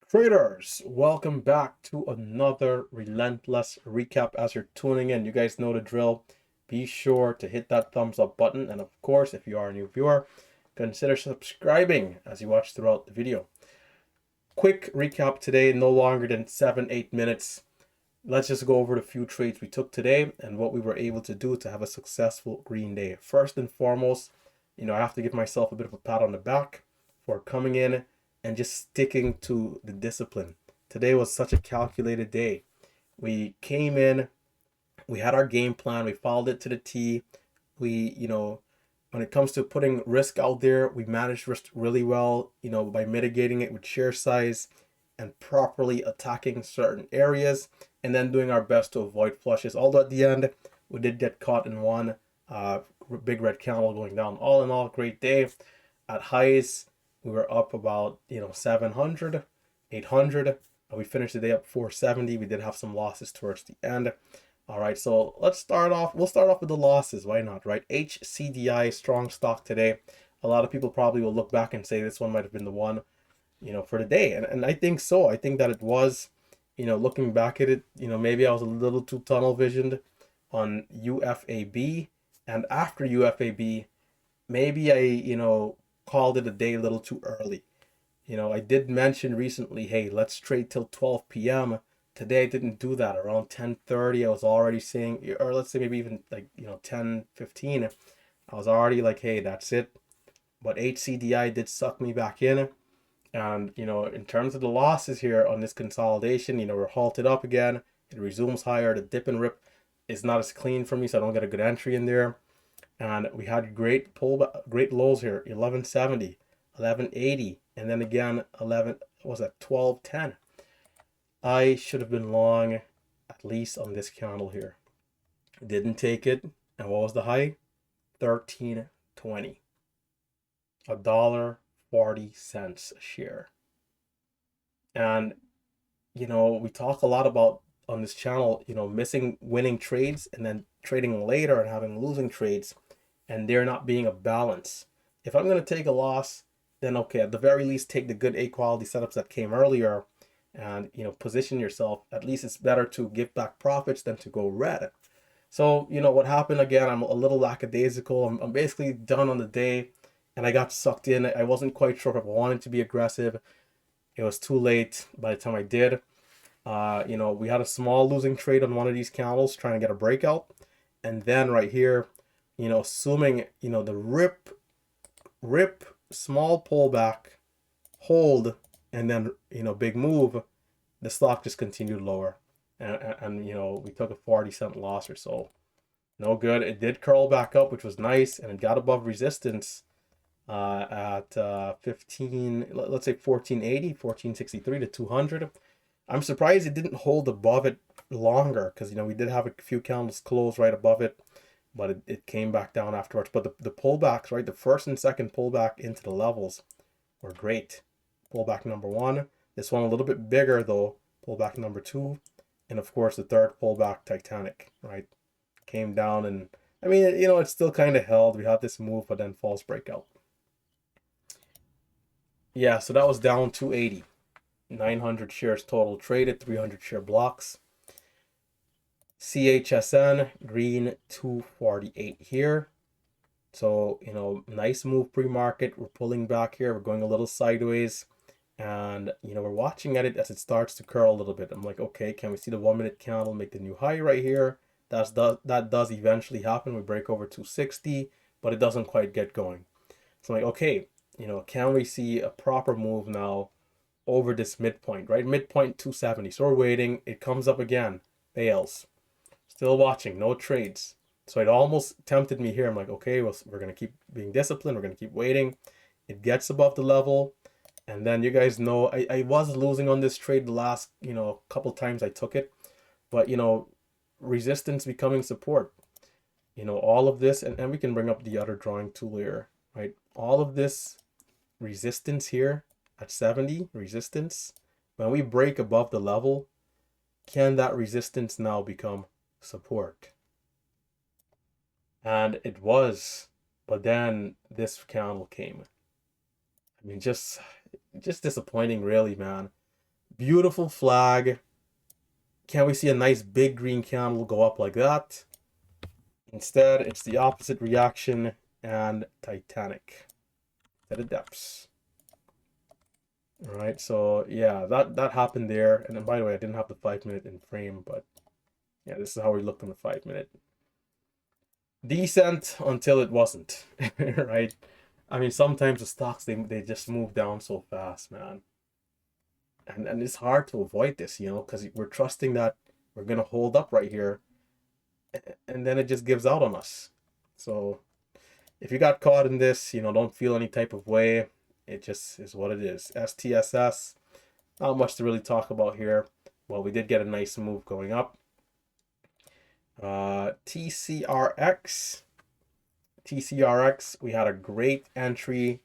Traders, welcome back to another Relentless recap. As you're tuning in, you guys know the drill. Be sure to hit that thumbs up button. And of course, if you are a new viewer, consider subscribing as you watch throughout the video. Quick recap today, no longer than 7-8 minutes. Let's just go over the few trades we took today and what we were able to do to have a successful green day. First and foremost, I have to give myself a bit of a pat on the back for coming in and just sticking to the discipline. Today was such a calculated day. We came in, we had our game plan, we followed it to the T. When it comes to putting risk out there, we managed risk really well, by mitigating it with share size and properly attacking certain areas and then doing our best to avoid flushes. Although at the end, we did get caught in one big red candle going down. All in all, great day. At highs, we were up about 700, 800. We finished the day up 470. We did have some losses towards the end. All right, so let's start off. We'll start off with the losses. Why not, right? HCDI, strong stock today. A lot of people probably will look back and say this one might have been the one, for the day. And I think so. I think that it was, looking back at it, maybe I was a little too tunnel visioned on UFAB. And after UFAB, maybe I, called it a day a little too early. I did mention recently, hey, let's trade till 12 p.m. Today I didn't do that. Around 10:30, I was already saying, or let's say maybe even like 10:15, I was already like, hey, that's it. But HCDI did suck me back in. And in terms of the losses here on this consolidation, we're halted up again. It resumes higher. The dip and rip is not as clean for me, so I don't get a good entry in there. And we had great great lows here: 1170, 1180, and then again 11 was at 1210. I should have been long at least on this candle here. Didn't take it. And what was the high? 1320. $1.40 a share. And we talk a lot about on this channel, missing winning trades and then trading later and having losing trades, and there not being a balance. If I'm going to take a loss, then okay, at the very least, take the good A quality setups that came earlier and, position yourself. At least it's better to give back profits than to go red. So, what happened again, I'm a little lackadaisical. I'm basically done on the day and I got sucked in. I wasn't quite sure if I wanted to be aggressive. It was too late by the time I did. We had a small losing trade on one of these candles trying to get a breakout. And then right here, assuming, the rip, small pullback, hold, and then, big move, the stock just continued lower. And we took a 40-cent loss or so. No good. It did curl back up, which was nice, and it got above resistance at 15, let's say 1480, 1463 to 200. I'm surprised it didn't hold above it longer because, we did have a few candles close right above it, but it came back down afterwards. But the pullbacks, right, the first and second pullback into the levels were great. Pullback number one, this one a little bit bigger though, pullback number two, and of course the third pullback, Titanic, right, came down. And I mean, it's still kind of held. We had this move, but then false breakout. Yeah, so that was down 280. 900 shares total traded, 300 share blocks. CHSN, green 248 here. So, nice move pre-market. We're pulling back here. We're going a little sideways. And, we're watching at it as it starts to curl a little bit. I'm like, okay, can we see the 1 minute candle make the new high right here? That does eventually happen. We break over 260, but it doesn't quite get going. So I'm like, okay, can we see a proper move now over this midpoint, right? Midpoint 270. So we're waiting. It comes up again. Fails. Still watching. No trades. So it almost tempted me here. I'm like, okay, well, we're going to keep being disciplined. We're going to keep waiting. It gets above the level. And then you guys know I was losing on this trade the last, couple times I took it. But, resistance becoming support. All of this. And we can bring up the other drawing tool here, right? All of this resistance here at 70, resistance. When we break above the level, can that resistance now become support? And it was, but then this candle came. I mean, just disappointing, really, man. Beautiful flag. Can we see a nice big green candle go up like that? Instead, it's the opposite reaction and Titanic to the depths. All right, so yeah, that happened there. And then, by the way, I didn't have the 5 minute in frame, but yeah, this is how we looked on the 5 minute. Decent until it wasn't, right? I mean, sometimes the stocks they just move down so fast, man. And it's hard to avoid this, because we're trusting that we're gonna hold up right here, and then it just gives out on us. So if you got caught in this, don't feel any type of way. It just is what it is. STSS, not much to really talk about here. Well, we did get a nice move going up. TCRX. TCRX, we had a great entry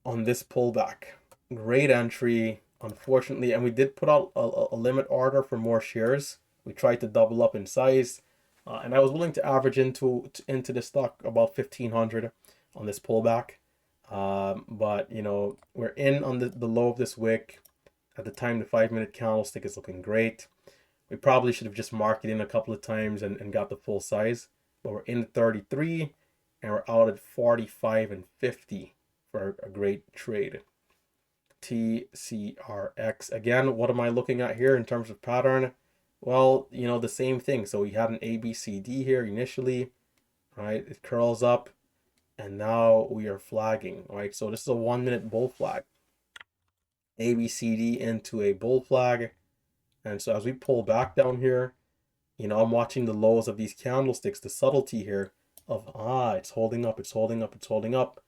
on this pullback. Great entry, unfortunately, and we did put out a limit order for more shares. We tried to double up in size, and I was willing to average into the stock about 1,500 on this pullback. But we're in on the low of this wick. At the time, the 5 minute candlestick is looking great. We probably should have just marked it in a couple of times and got the full size. But we're in 33 and we're out at 45 and 50 for a great trade. TCRX. Again, what am I looking at here in terms of pattern? Well, the same thing. So we had an ABCD here initially, right? It curls up and now we are flagging, right? So this is a 1 minute bull flag. ABCD into a bull flag. And so as we pull back down here, I'm watching the lows of these candlesticks, the subtlety here of, it's holding up, it's holding up, it's holding up.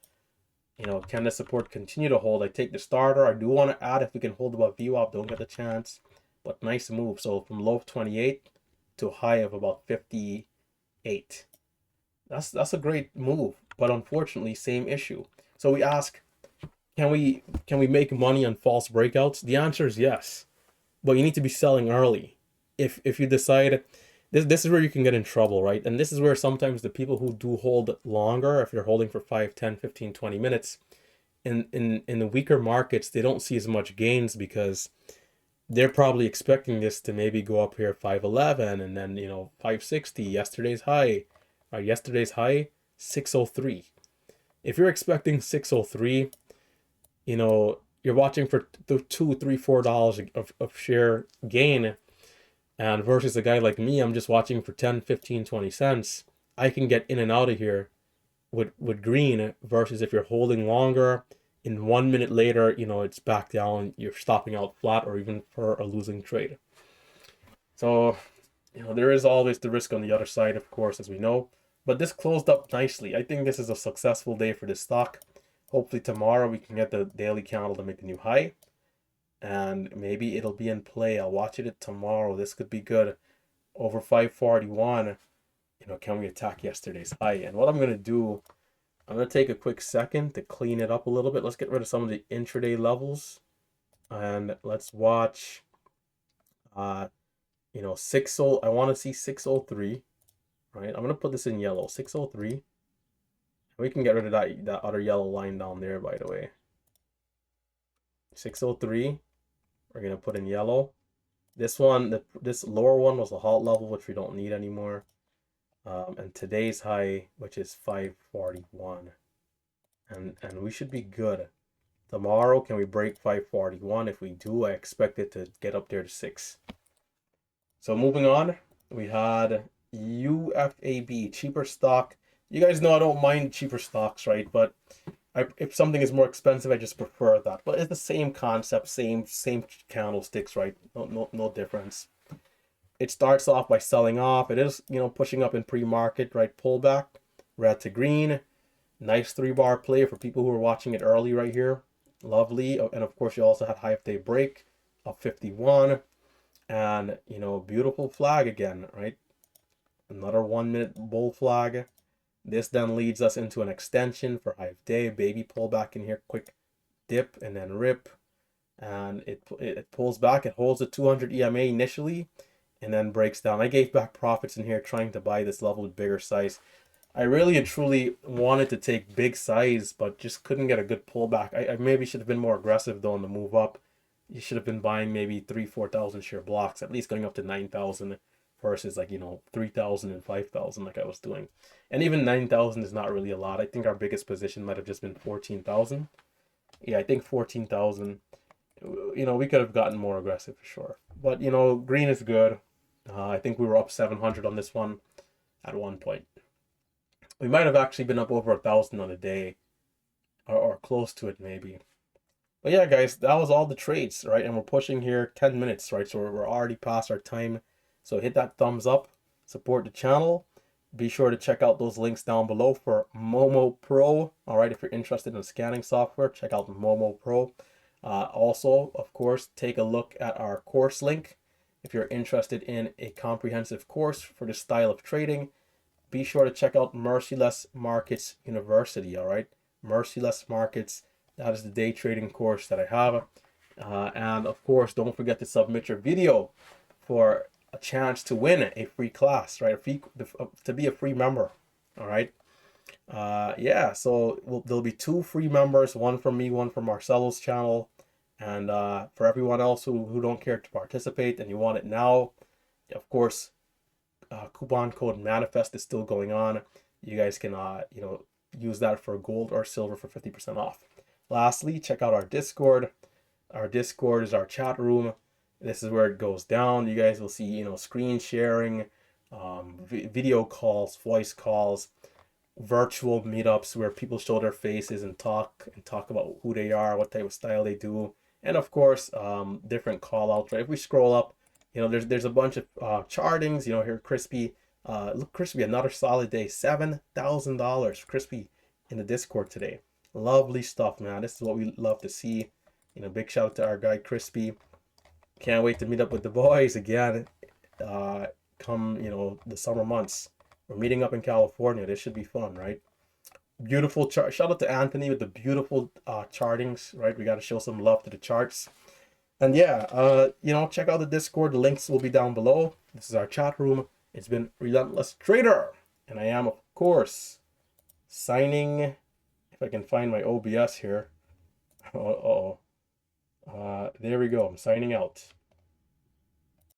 Can the support continue to hold? I take the starter. I do want to add if we can hold above VWAP, don't get the chance. But nice move. So from low of 28 to a high of about 58. That's a great move. But unfortunately, same issue. So we ask, can we make money on false breakouts? The answer is yes. But you need to be selling early. If you decide, this is where you can get in trouble, right? And this is where sometimes the people who do hold longer, if you're holding for 5, 10, 15, 20 minutes, in the weaker markets, they don't see as much gains because they're probably expecting this to maybe go up here 511 and then 560, yesterday's high. Right, yesterday's high 603. If you're expecting 603, you're watching for $2, $3, $4 of share gain, and versus a guy like me, I'm just watching for 10, 15, 20 cents. I can get in and out of here with green, versus if you're holding longer, in 1 minute later, it's back down, you're stopping out flat or even for a losing trade. So, there is always the risk on the other side, of course, as we know. But this closed up nicely. I think this is a successful day for this stock. Hopefully tomorrow we can get the daily candle to make a new high. And maybe it'll be in play. I'll watch it tomorrow. This could be good. Over 541. Can we attack yesterday's high? And what I'm going to do, I'm going to take a quick second to clean it up a little bit. Let's get rid of some of the intraday levels. And let's watch, 60. I want to see 603. Right? I'm going to put this in yellow. 603. We can get rid of that other yellow line down there, by the way. 603. We're going to put in yellow. This one, this lower one was a halt level, which we don't need anymore. And today's high, which is 541. And we should be good. Tomorrow, can we break 541? If we do, I expect it to get up there to 6. So moving on, we had UFAB, cheaper stock. You guys know I don't mind cheaper stocks, right? But if something is more expensive, I just prefer that. But it's the same concept, same candlesticks, right? No difference. It starts off by selling off. It is, pushing up in pre-market, right? Pullback, red to green. Nice 3-bar play for people who are watching it early right here. Lovely. And of course, you also had high of day break of 51. And, beautiful flag again, right? Another 1 minute bull flag. This then leads us into an extension for high of day. Baby pullback in here, quick dip and then rip. And it pulls back. It holds the 200 EMA initially and then breaks down. I gave back profits in here trying to buy this level with bigger size. I really and truly wanted to take big size, but just couldn't get a good pullback. I maybe should have been more aggressive though on the move up. you should have been buying maybe 3,000-4,000 share blocks, at least going up to 9,000 versus like, 3,000 and 5,000 like I was doing. And even 9,000 is not really a lot. I think our biggest position might have just been 14,000. Yeah, I think 14,000. We could have gotten more aggressive for sure. But, green is good. I think we were up 700 on this one at one point. We might have actually been up over 1,000 on a day, or close to it maybe. But yeah, guys, that was all the trades, right? And we're pushing here 10 minutes, right? So we're already past our time. So hit that thumbs up, support the channel. Be sure to check out those links down below for Momo Pro. All right, if you're interested in scanning software, check out Momo Pro. Also, of course, take a look at our course link. If you're interested in a comprehensive course for this style of trading, be sure to check out Merciless Markets University, all right? Merciless Markets, that is the day trading course that I have. And of course, don't forget to submit your video for a chance to win a free class, right? To be a free member, all right? Yeah, so there'll be 2 free members, one from me, one from Marcelo's channel. And for everyone else who don't care to participate and you want it now, of course, coupon code manifest is still going on. You guys can use that for gold or silver for 50% off. Lastly, check out our Discord. Our Discord is our chat room. This is where it goes down. You guys will see screen sharing, video calls, voice calls, virtual meetups where people show their faces and talk about who they are, what type of style they do, and of course different call outs, right? If we scroll up, there's a bunch of chartings. Here Crispy, look, Crispy, another solid day, $7,000 Crispy in the Discord today. Lovely stuff, man. This is what we love to see. Big shout out to our guy Crispy. Can't wait to meet up with the boys again come the summer months. We're meeting up in California. This should be fun, right? Beautiful chart. Shout out to Anthony with the beautiful chartings, right? We got to show some love to the charts. And yeah, check out the Discord. The links will be down below. This is our chat room. It's been Relentless Trader. And I am, of course, signing. If I can find my OBS here. There we go. I'm signing out.